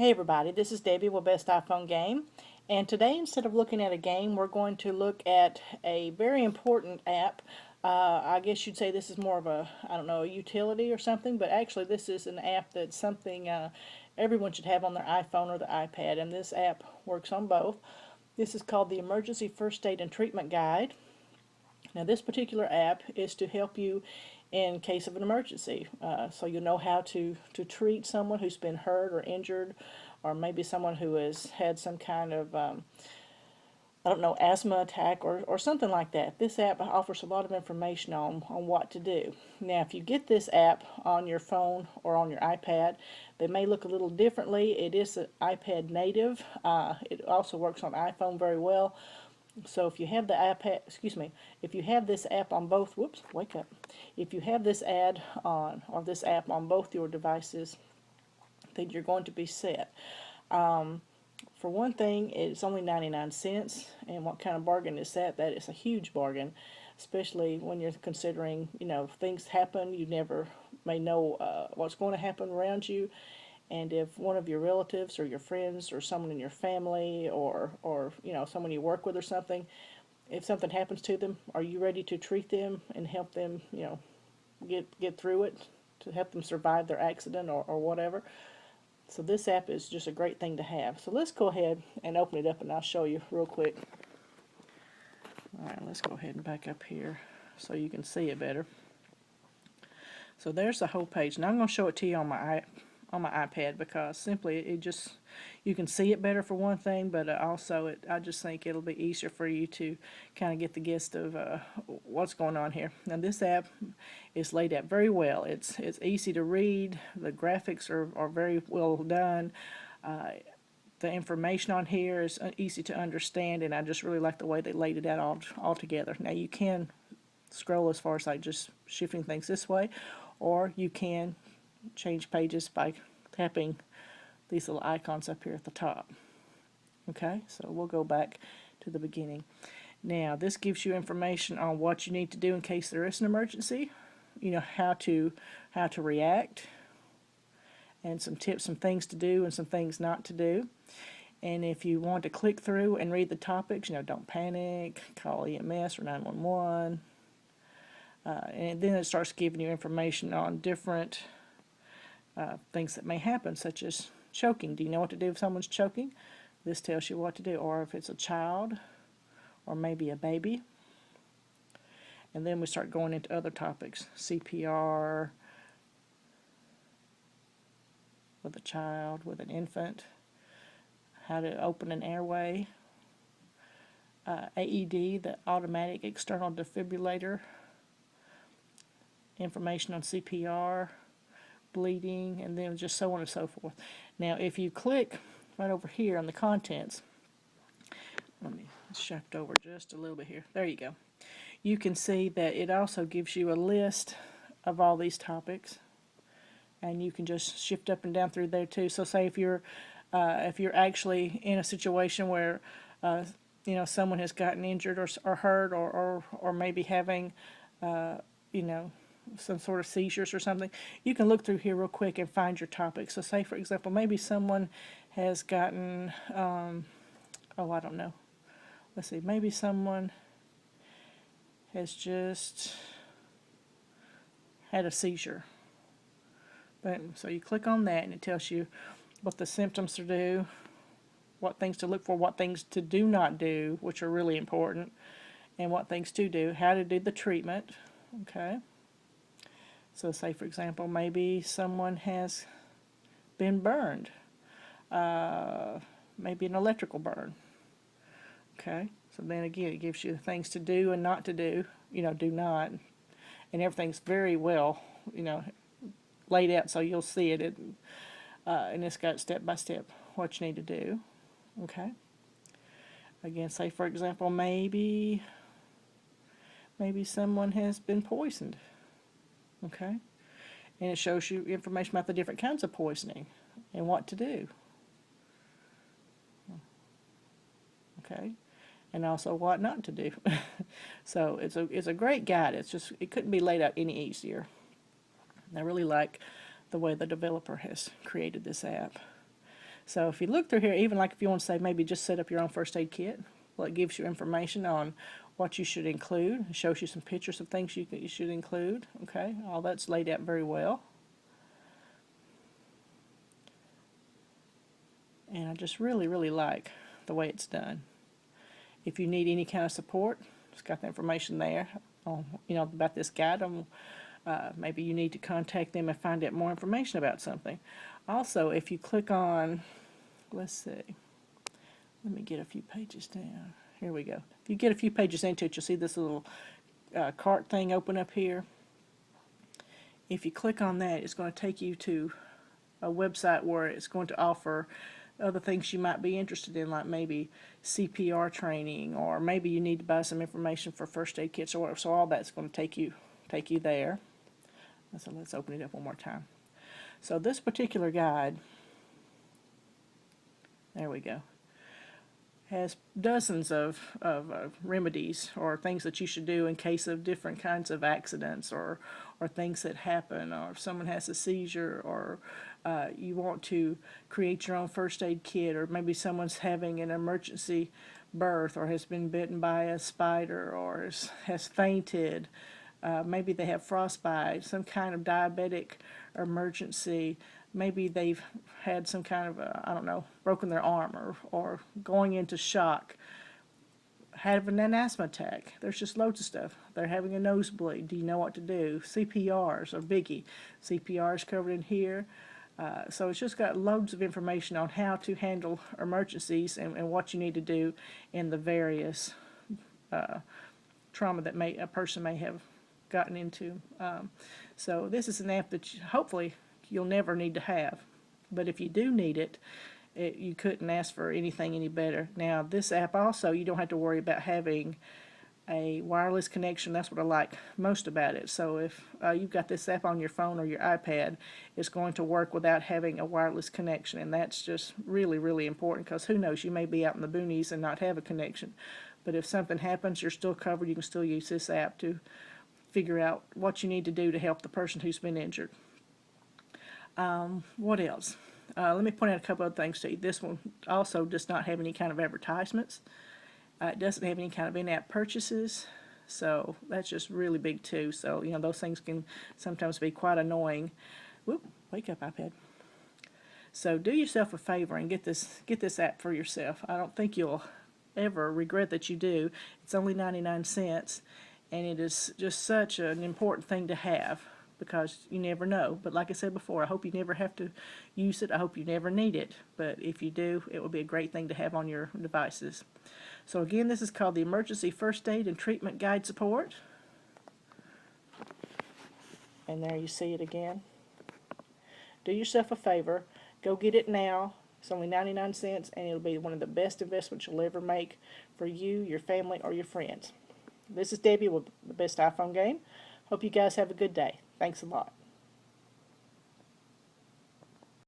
Hey everybody, this is Debbie with Best iPhone Game, and today instead of looking at a game, we're going to look at a very important app. I guess you'd say this is more of a, I don't know, a utility or something, but actually this is an app that's something everyone should have on their iPhone or their iPad, and this app works on both. This is called the Emergency First Aid and Treatment Guide. Now, this particular app is to help you in case of an emergency. So you know how to treat someone who's been hurt or injured, or maybe someone who has had some kind of, I don't know, asthma attack or something like that. This app offers a lot of information on what to do. Now, if you get this app on your phone or on your iPad, they may look a little differently. It is an iPad native. It also works on iPhone very well. So if you have the iPad, excuse me, if you have this app on both, whoops, wake up. If you have this ad on, or this app on both your devices, then you're going to be set. For one thing, it's only 99 cents, and what kind of bargain is that? That is a huge bargain, especially when you're considering, things happen, you never may know what's going to happen around you. And if one of your relatives or your friends or someone in your family or someone you work with or something, if something happens to them, are you ready to treat them and help them, get through it, to help them survive their accident or whatever? So this app is just a great thing to have. So let's go ahead and open it up and I'll show you real quick. All right, let's go ahead and back up here so you can see it better. So there's the whole page. Now I'm going to show it to you on my iPad because simply you can see it better for one thing, but also I just think it'll be easier for you to kind of get the gist of what's going on here. Now this app is laid out very well. It's easy to read. The graphics are very well done. The information on here is easy to understand, and I just really like the way they laid it out all together. Now you can scroll as far as like just shifting things this way, or you can change pages by tapping these little icons up here at the top. Okay, so we'll go back to the beginning. Now this gives you information on what you need to do in case there is an emergency, how to react, and some tips, some things to do and some things not to do. And if you want to click through and read the topics, don't panic, call EMS or 911. And then it starts giving you information on different things that may happen, such as choking. Do you know what to do if someone's choking? This tells you what to do. Or if it's a child, or maybe a baby. And then we start going into other topics. CPR with a child, with an infant. How to open an airway. AED, the automatic external defibrillator. Information on CPR. Bleeding, and then just so on and so forth. Now if you click right over here on the contents, let me shift over just a little bit here, there you go, you can see that it also gives you a list of all these topics, and you can just shift up and down through there too. So say if you're actually in a situation where someone has gotten injured or hurt or maybe having some sort of seizures or something, you can look through here real quick and find your topic. So say for example, maybe someone has gotten I don't know, let's see, maybe someone has just had a seizure. But so you click on that and it tells you what the symptoms to do, what things to look for, what things to do not do, which are really important, and what things to do, how to do the treatment. Okay. So say for example, maybe someone has been burned, maybe an electrical burn. Okay, so then again it gives you things to do and not to do, do not, and everything's very well, laid out so you'll see it, and it's got step by step what you need to do. Okay, again, say for example, maybe someone has been poisoned. Okay, and it shows you information about the different kinds of poisoning and what to do. Okay, and also what not to do. So it's a great guide. It couldn't be laid out any easier. And I really like the way the developer has created this app. So if you look through here, even like if you want to say maybe just set up your own first aid kit, well, it gives you information on what you should include. It shows you some pictures of things you should include. Okay, all that's laid out very well. And I just really, really like the way it's done. If you need any kind of support, it's got the information there on, about this guide. Maybe you need to contact them and find out more information about something. Also, if you click on, let's see, let me get a few pages down. Here we go. If you get a few pages into it, you'll see this little cart thing open up here. If you click on that, it's going to take you to a website where it's going to offer other things you might be interested in, like maybe CPR training, or maybe you need to buy some information for first aid kits or whatever. So all that's going to take you there. So let's open it up one more time. So this particular guide, there we go, has dozens of remedies or things that you should do in case of different kinds of accidents or things that happen, or if someone has a seizure, or you want to create your own first aid kit, or maybe someone's having an emergency birth, or has been bitten by a spider, or has fainted. Maybe they have frostbite, some kind of diabetic emergency. Maybe they've had some kind of, I don't know, broken their arm, or going into shock, having an asthma attack. There's just loads of stuff. They're having a nosebleed. Do you know what to do? CPRs are biggie. CPR is covered in here. So it's just got loads of information on how to handle emergencies and what you need to do in the various trauma that a person may have gotten into. So this is an app that hopefully you'll never need to have. But if you do need it, you couldn't ask for anything any better. Now, this app also, you don't have to worry about having a wireless connection. That's what I like most about it. So if you've got this app on your phone or your iPad, it's going to work without having a wireless connection. And that's just really, really important, because who knows, you may be out in the boonies and not have a connection. But if something happens, you're still covered. You can still use this app to figure out what you need to do to help the person who's been injured. What else? Let me point out a couple other things to you. This one also does not have any kind of advertisements. It doesn't have any kind of in-app purchases, so that's just really big too. So, those things can sometimes be quite annoying. Whoop, wake up, iPad. So do yourself a favor and get this app for yourself. I don't think you'll ever regret that you do. It's only 99 cents, and it is just such an important thing to have, because you never know. But like I said before, I hope you never have to use it. I hope you never need it. But if you do, it will be a great thing to have on your devices. So again, this is called the Emergency First Aid and Treatment Guide Support. And there you see it again. Do yourself a favor. Go get it now. It's only 99 cents, and it'll be one of the best investments you'll ever make for you, your family, or your friends. This is Debbie with the Best iPhone Game. Hope you guys have a good day. Thanks a lot.